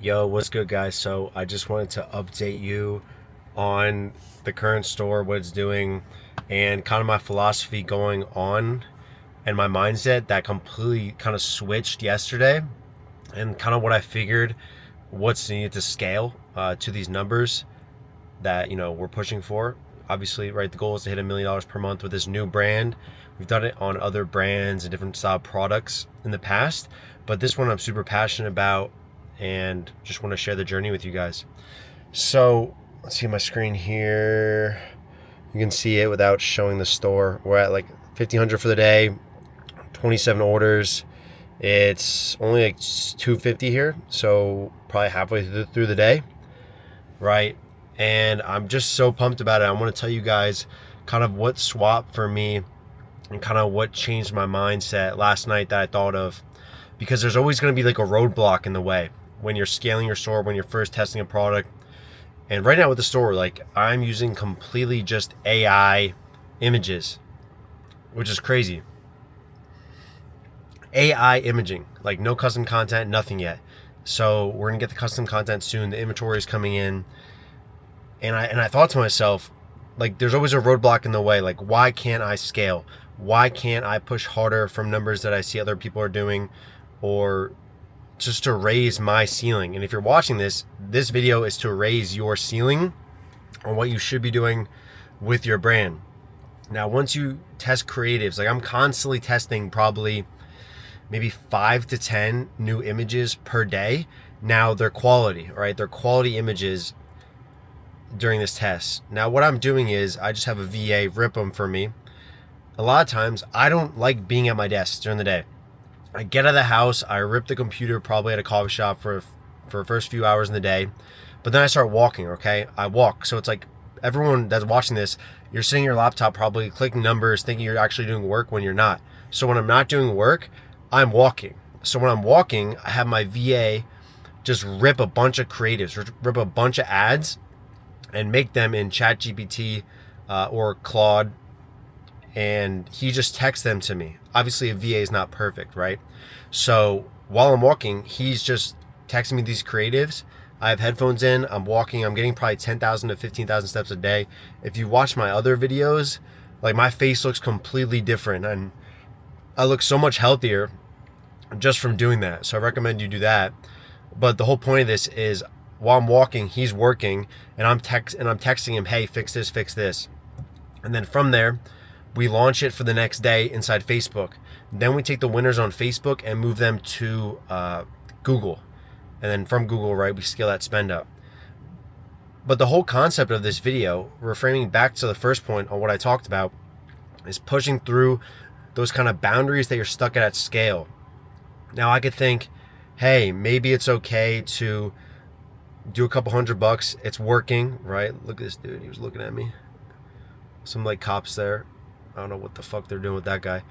Yo, what's good, guys? So I just wanted to update you on the current store, what it's doing, and kind of my philosophy going on and my mindset that completely kind of switched yesterday, and kind of what I figured what's needed to scale to these numbers that we're pushing for. Obviously, right, the goal is to hit $1 million per month with this new brand. We've done it on other brands and different style products in the past, but this one I'm super passionate about and just want to share the journey with you guys. So let's see my screen here. You can see it without showing the store. We're at like 1,500 for the day, 27 orders. It's only like 250 here, so probably halfway through the day, right? And I'm just so pumped about it. I want to tell you guys kind of what swapped for me and kind of what changed my mindset last night that I thought of, because there's always going to be like a roadblock in the way when you're scaling your store, when you're first testing a product. And right now with the store, like, I'm using completely just AI images, which is crazy. AI imaging, like no custom content, nothing yet. So we're gonna get the custom content soon. The inventory is coming in, and I thought to myself, like, there's always a roadblock in the way. Like, why can't I scale? Why can't I push harder from numbers that I see other people are doing, or just to raise my ceiling? And if you're watching this video is to raise your ceiling on what you should be doing with your brand. Now, once you test creatives, like, I'm constantly testing probably maybe 5 to 10 new images per day. Now, they're quality, right? They're quality images during this test. Now, what I'm doing is I just have a VA rip them for me. A lot of times I don't like being at my desk during the day. I get out of the house, I rip the computer probably at a coffee shop for the first few hours in the day, but then I start walking, okay? I walk. So it's like, everyone that's watching this, you're sitting at your laptop probably clicking numbers thinking you're actually doing work when you're not. So when I'm not doing work, I'm walking. So when I'm walking, I have my VA just rip a bunch of creatives, rip a bunch of ads and make them in ChatGPT or Claude, and he just texts them to me. Obviously, a VA is not perfect, right? So while I'm walking, he's just texting me these creatives. I have headphones in, I'm walking, I'm getting probably 10,000 to 15,000 steps a day. If you watch my other videos, like, my face looks completely different and I look so much healthier just from doing that. So I recommend you do that. But the whole point of this is, while I'm walking, he's working, and I'm texting him, hey, fix this. And then from there, we launch it for the next day inside Facebook. Then we take the winners on Facebook and move them to Google. And then from Google, right, we scale that spend up. But the whole concept of this video, reframing back to the first point on what I talked about, is pushing through those kind of boundaries that you're stuck at scale. Now, I could think, hey, maybe it's okay to do a couple $100. It's working, right? Look at this dude. He was looking at me. Some like cops there. I don't know what the fuck they're doing with that guy.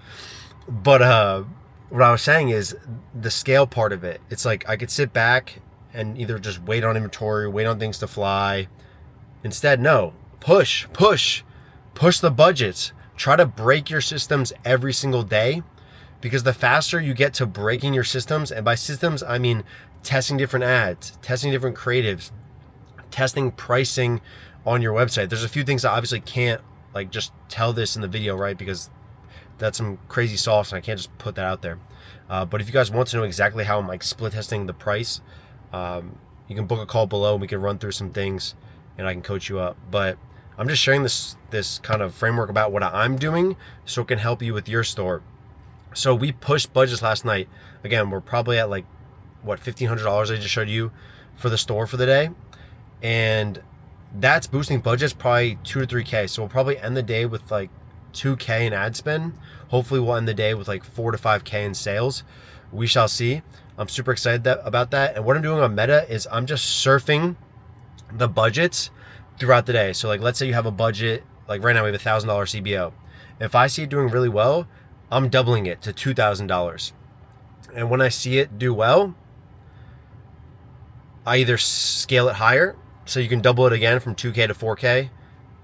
But what I was saying is the scale part of it. It's like I could sit back and either just wait on inventory, wait on things to fly. Instead, no. Push the budgets. Try to break your systems every single day, because the faster you get to breaking your systems, and by systems, I mean testing different ads, testing different creatives, testing pricing on your website. There's a few things I obviously can't like just tell this in the video, right? Because that's some crazy sauce and I can't just put that out there. But if you guys want to know exactly how I'm like split testing the price, you can book a call below and we can run through some things and I can coach you up. But I'm just sharing this kind of framework about what I'm doing so it can help you with your store. So we pushed budgets last night. Again, we're probably at like, what, $1,500 I just showed you for the store for the day. And that's boosting budgets probably 2 to 3K. So we'll probably end the day with like 2K in ad spend. Hopefully we'll end the day with like 4 to 5K in sales. We shall see. I'm super excited about that. And what I'm doing on Meta is I'm just surfing the budgets throughout the day. So like, let's say you have a budget, like right now we have $1,000 CBO. If I see it doing really well, I'm doubling it to $2,000. And when I see it do well, I either scale it higher, so you can double it again from 2K to 4K.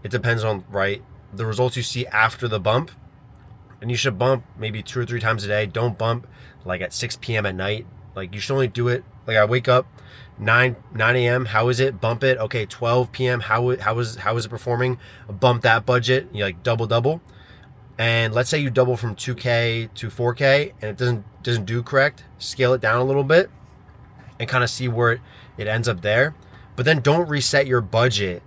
It depends on, right, the results you see after the bump. And you should bump maybe 2 or 3 times a day. Don't bump like at 6 p.m. at night. Like, you should only do it, like, I wake up 9 a.m. How is it? Bump it. Okay, 12 p.m. How is it performing? Bump that budget. You like double. And let's say you double from 2K to 4K and it doesn't do correct. Scale it down a little bit and kind of see where it ends up there. But then don't reset your budget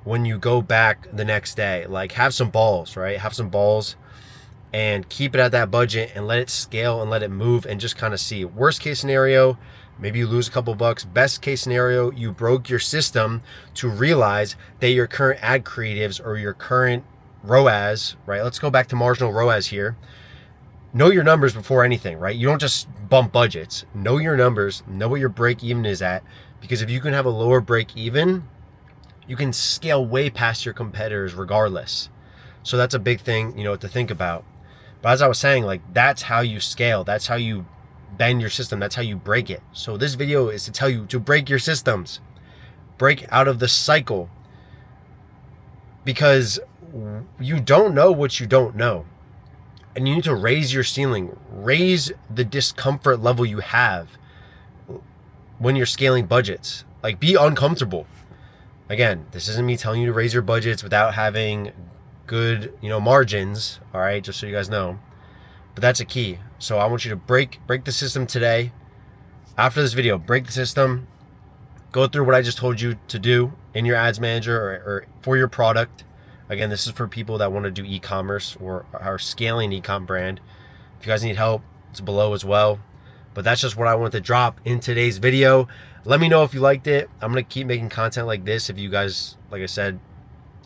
when you go back the next day. Like, have some balls, right? Have some balls and keep it at that budget and let it scale and let it move and just kind of see. Worst case scenario, maybe you lose a couple bucks. Best case scenario, you broke your system to realize that your current ad creatives or your current ROAS, right? Let's go back to marginal ROAS here. Know your numbers before anything, right? You don't just bump budgets. Know your numbers, know what your break even is at, because if you can have a lower break even, you can scale way past your competitors regardless. So that's a big thing, to think about. But as I was saying, like, that's how you scale. That's how you bend your system. That's how you break it. So this video is to tell you to break your systems. Break out of the cycle. Because you don't know what you don't know. And you need to raise your ceiling. Raise the discomfort level you have when you're scaling budgets. Like, be uncomfortable. Again, this isn't me telling you to raise your budgets without having good, margins, all right, just so you guys know. But that's a key. So I want you to break the system today. After this video, break the system. Go through what I just told you to do in your ads manager or for your product. Again, this is for people that want to do e-commerce or are scaling an e-com brand. If you guys need help, it's below as well. But that's just what I wanted to drop in today's video. Let me know if you liked it. I'm going to keep making content like this if you guys, like I said,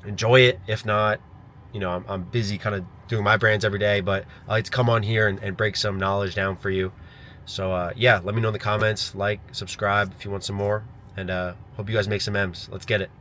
enjoy it. If not, I'm busy kind of doing my brands every day, but I like to come on here and break some knowledge down for you. So yeah, let me know in the comments, like, subscribe if you want some more, and hope you guys make some M's. Let's get it.